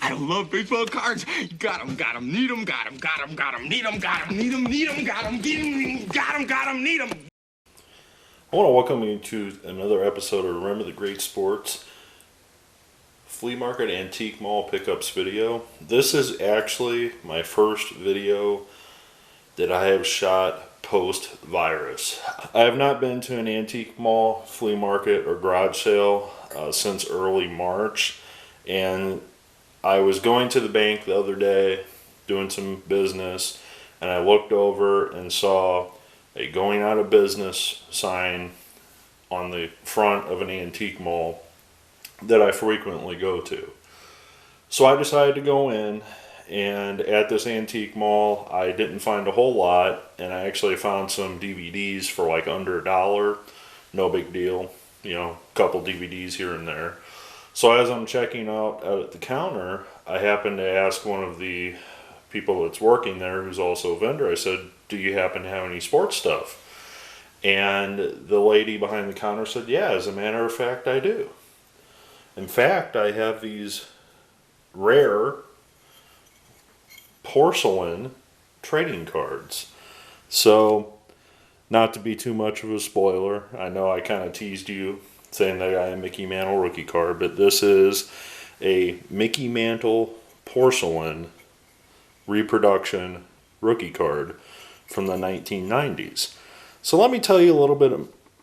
I love baseball cards. Got 'em, need 'em, got 'em, need 'em, need 'em, need 'em, got 'em, got 'em, need 'em. I want to welcome you to another episode of Remember the Great Sports Flea Market Antique Mall Pickups video. This is actually my first video that I have shot post-virus. I have not been to an antique mall, flea market, or garage sale since early March, and I was going to the bank the other day doing some business, and I looked over and saw a going out of business sign on the front of an antique mall that I frequently go to. So I decided to go in, and at this antique mall I didn't find a whole lot, and I actually found some DVDs for like under $1. No big deal, you know, a couple DVDs here and there. So as I'm checking out at the counter, I happened to ask one of the people that's working there, who's also a vendor, I said, do you happen to have any sports stuff? And the lady behind the counter said, yeah, as a matter of fact, I do. In fact, I have these rare porcelain trading cards. So, not to be too much of a spoiler, I know I kind of teased you saying that I have a Mickey Mantle rookie card, but this is a Mickey Mantle porcelain reproduction rookie card from the 1990s. So let me tell you a little bit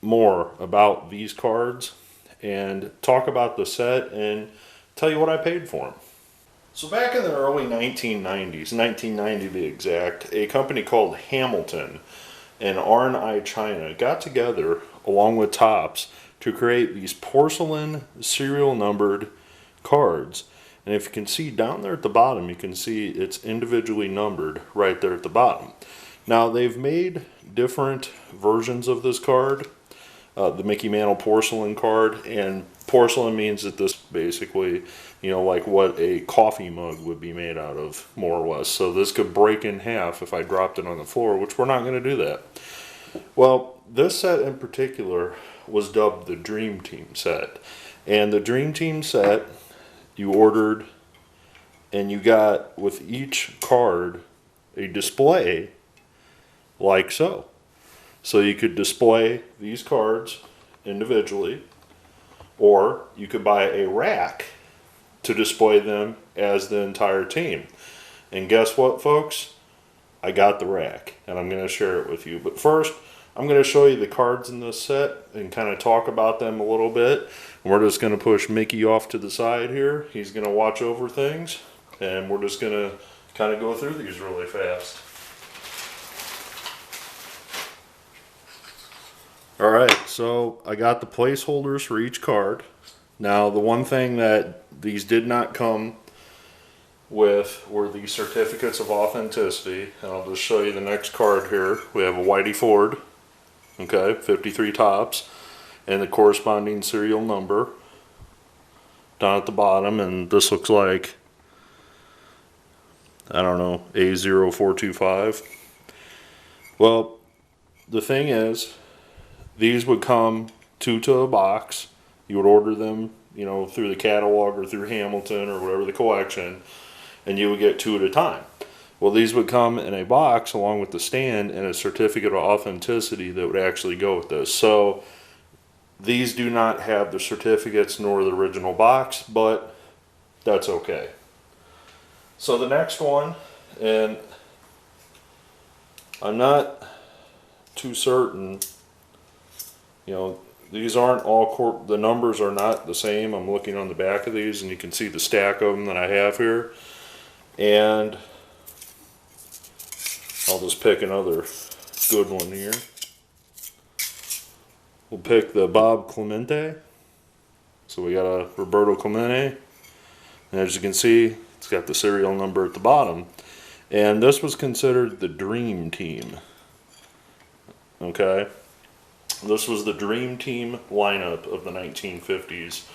more about these cards and talk about the set and tell you what I paid for them. So back in the early 1990s, 1990 to be exact, a company called Hamilton and R&I China got together along with Topps to create these porcelain serial numbered cards. And if you can see down there at the bottom, you can see it's individually numbered right there at the bottom. Now they've made different versions of this card, the Mickey Mantle porcelain card, and porcelain means that this basically, you know, like what a coffee mug would be made out of, more or less. So this could break in half if I dropped it on the floor, which we're not going to do that. Well, this set in particular was dubbed the Dream Team set. And the Dream Team set, you ordered and you got with each card a display like so. So you could display these cards individually, or you could buy a rack to display them as the entire team. And guess what, folks? I got the rack, and I'm going to share it with you. But first, I'm going to show you the cards in this set and kind of talk about them a little bit. And we're just going to push Mickey off to the side here. He's going to watch over things, and we're just going to kind of go through these really fast. Alright, so I got the placeholders for each card. Now the one thing that these did not come with were the certificates of authenticity. And I'll just show you the next card here. We have a Whitey Ford, okay, 53 Topps, and the corresponding serial number down at the bottom. And this looks like, I don't know, A0425. Well, the thing is, these would come two to a box. You would order them, you know, through the catalog or through Hamilton or whatever the collection, and you would get two at a time. Well, these would come in a box along with the stand and a certificate of authenticity that would actually go with this. So these do not have the certificates nor the original box, but that's okay. So the next one, and I'm not too certain, you know, these aren't all, the numbers are not the same. I'm looking on the back of these and you can see the stack of them that I have here. And I'll just pick another good one here. We'll pick the Bob Clemente. So we got a Roberto Clemente. And as you can see, it's got the serial number at the bottom. And this was considered the Dream Team. Okay. This was the Dream Team lineup of the 1950s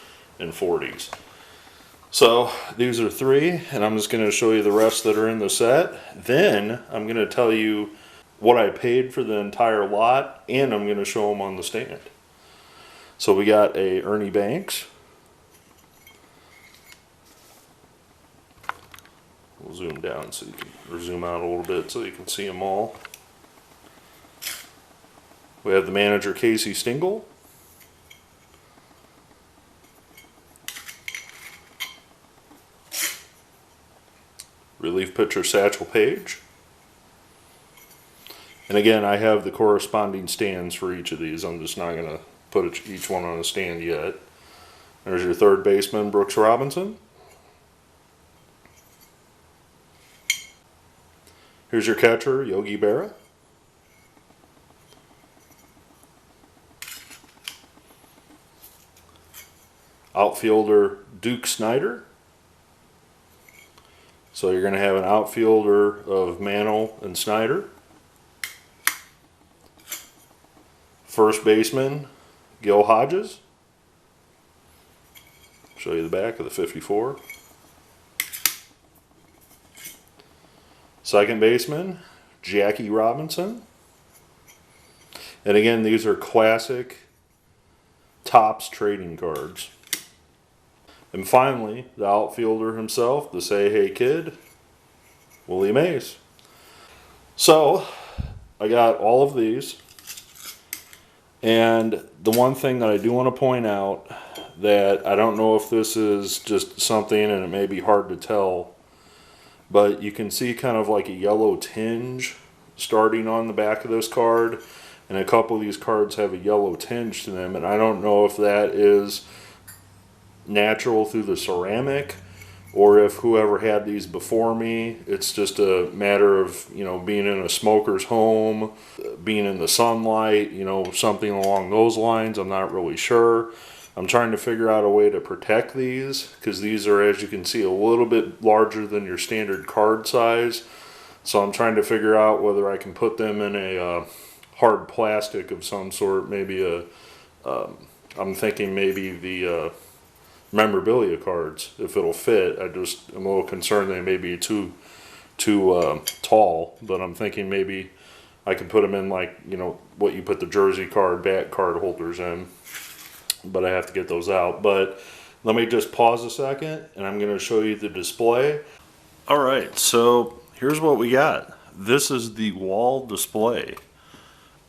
and 40s. So these are three, and I'm just going to show you the rest that are in the set. Then I'm going to tell you what I paid for the entire lot, and I'm going to show them on the stand. So we got a Ernie Banks, We'll zoom down so you can, or zoom out a little bit so you can see them all. We have the manager Casey Stengel. Relief pitcher Satchel Paige. And again, I have the corresponding stands for each of these. I'm just not going to put each one on a stand yet. There's your third baseman, Brooks Robinson. Here's your catcher, Yogi Berra. Outfielder, Duke Snider. So you're going to have an outfielder of Mantle and Snider. First baseman, Gil Hodges. Show you the back of the 54. Second baseman, Jackie Robinson. And again, these are classic Topps trading cards. And finally, the outfielder himself, the Say Hey Kid, Willie Mays. So, I got all of these. And the one thing that I do want to point out, that I don't know if this is just something and it may be hard to tell, but you can see kind of like a yellow tinge starting on the back of this card, and a couple of these cards have a yellow tinge to them, and I don't know if that is natural through the ceramic, or if whoever had these before me, it's just a matter of, you know, being in a smoker's home, being in the sunlight, you know, something along those lines. I'm not really sure. I'm trying to figure out a way to protect these, because these are, as you can see, a little bit larger than your standard card size. So I'm trying to figure out whether I can put them in a hard plastic of some sort, maybe I'm thinking maybe the memorabilia cards, if it'll fit. I'm a little concerned they may be too tall, but I'm thinking maybe I could put them in, like, you know, what you put the jersey card, bat card holders in, but I have to get those out. But let me just pause a second and I'm going to show you the display. Alright, so here's what we got. This is the wall display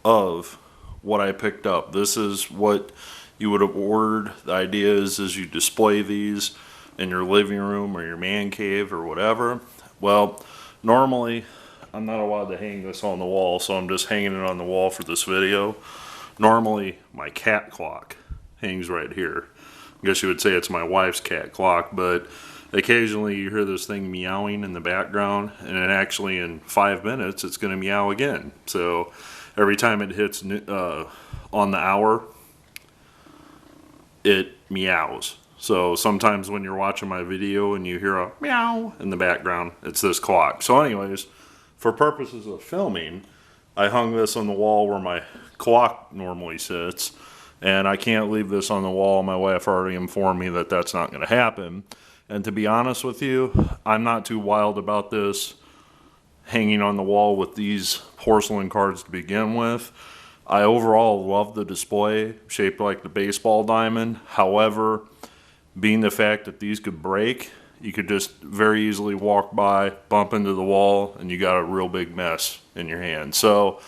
of what I picked up. This is what you would have ordered. The idea is you display these in your living room or your man cave or whatever. Well, normally I'm not allowed to hang this on the wall, so I'm just hanging it on the wall for this video. Normally my cat clock hangs right here. I guess you would say it's my wife's cat clock, but occasionally you hear this thing meowing in the background, and then actually in 5 minutes it's going to meow again. So every time it hits on the hour, it meows. So sometimes when you're watching my video and you hear a meow in the background, it's this clock. So anyways, for purposes of filming, I hung this on the wall where my clock normally sits, and I can't leave this on the wall. My wife already informed me that that's not going to happen. And to be honest with you, I'm not too wild about this hanging on the wall with these porcelain cards to begin with. I overall love the display, shaped like the baseball diamond. However, being the fact that these could break, you could just very easily walk by, bump into the wall, and you got a real big mess in your hand. So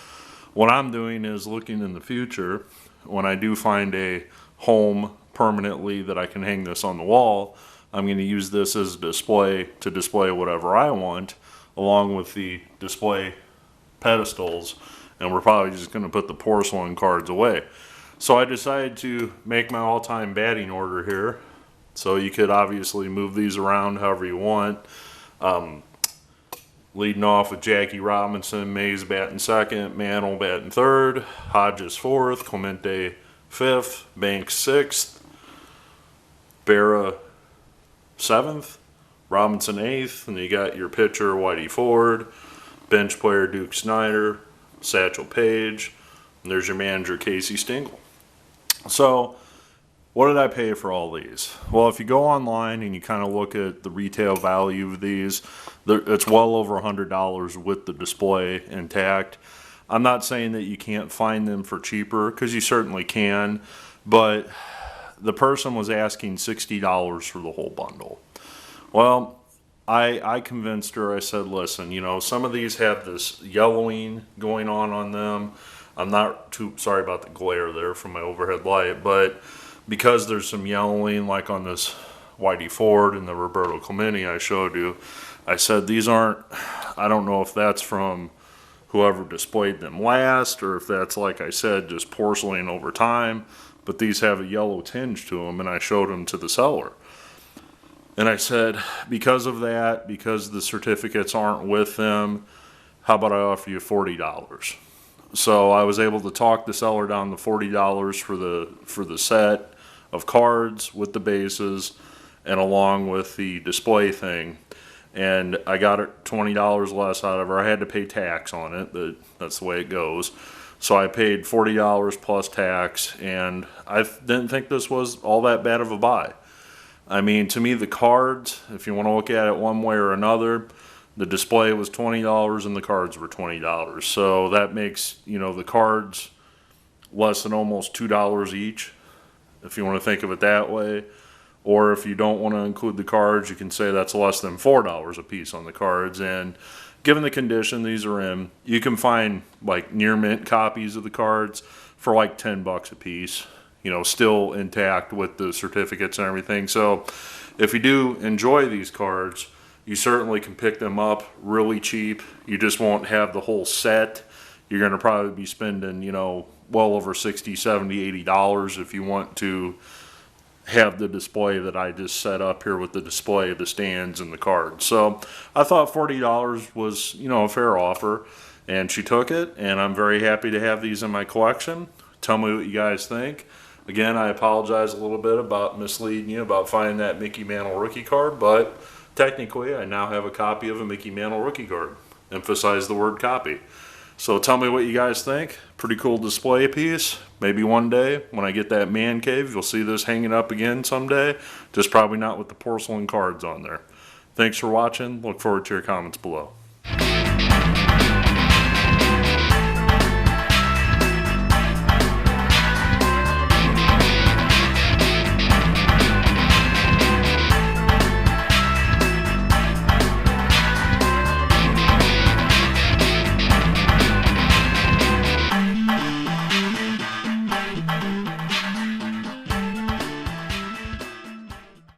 what I'm doing is looking in the future, when I do find a home permanently that I can hang this on the wall, I'm going to use this as a display to display whatever I want, along with the display pedestals. And we're probably just going to put the porcelain cards away. So I decided to make my all-time batting order here. So you could obviously move these around however you want. Leading off with Jackie Robinson, Mays batting second, Mantle batting third, Hodges fourth, Clemente fifth, Banks sixth, Berra seventh, Robinson eighth, and you got your pitcher Whitey Ford, bench player Duke Snider, Satchel Paige, and there's your manager Casey Stengel. So what did I pay for all these? Well, if you go online and you kind of look at the retail value of these, it's well over $100 with the display intact. I'm not saying that you can't find them for cheaper, because you certainly can, but the person was asking $60 for the whole bundle. Well, I convinced her. I said, listen, you know, some of these have this yellowing going on them. I'm not too sorry about the glare there from my overhead light, but because there's some yellowing, like on this Whitey Ford and the Roberto Clemente I showed you, I said these aren't, I don't know if that's from whoever displayed them last, or if that's, like I said, just porcelain over time, but these have a yellow tinge to them, and I showed them to the seller. And I said, because of that, because the certificates aren't with them, how about I offer you $40? So I was able to talk the seller down to $40 for the set of cards with the bases and along with the display thing. And I got it $20 less out of her. I had to pay tax on it, but that's the way it goes. So I paid $40 plus tax, and I didn't think this was all that bad of a buy. I mean, to me, the cards, if you want to look at it one way or another, the display was $20 and the cards were $20. So that makes, you know, the cards less than almost $2 each, if you want to think of it that way. Or if you don't want to include the cards, you can say that's less than $4 a piece on the cards. And given the condition these are in, you can find like near mint copies of the cards for like $10 a piece, you know, still intact with the certificates and everything. So if you do enjoy these cards, you certainly can pick them up really cheap. You just won't have the whole set. You're going to probably be spending, you know, well over $60, $70, $80 if you want to have the display that I just set up here with the display of the stands and the cards. So I thought $40 was, you know, a fair offer, and she took it, and I'm very happy to have these in my collection. Tell me what you guys think. Again, I apologize a little bit about misleading you about finding that Mickey Mantle rookie card, but technically I now have a copy of a Mickey Mantle rookie card. Emphasize the word copy. So tell me what you guys think. Pretty cool display piece. Maybe one day when I get that man cave, you'll see this hanging up again someday. Just probably not with the porcelain cards on there. Thanks for watching. Look forward to your comments below.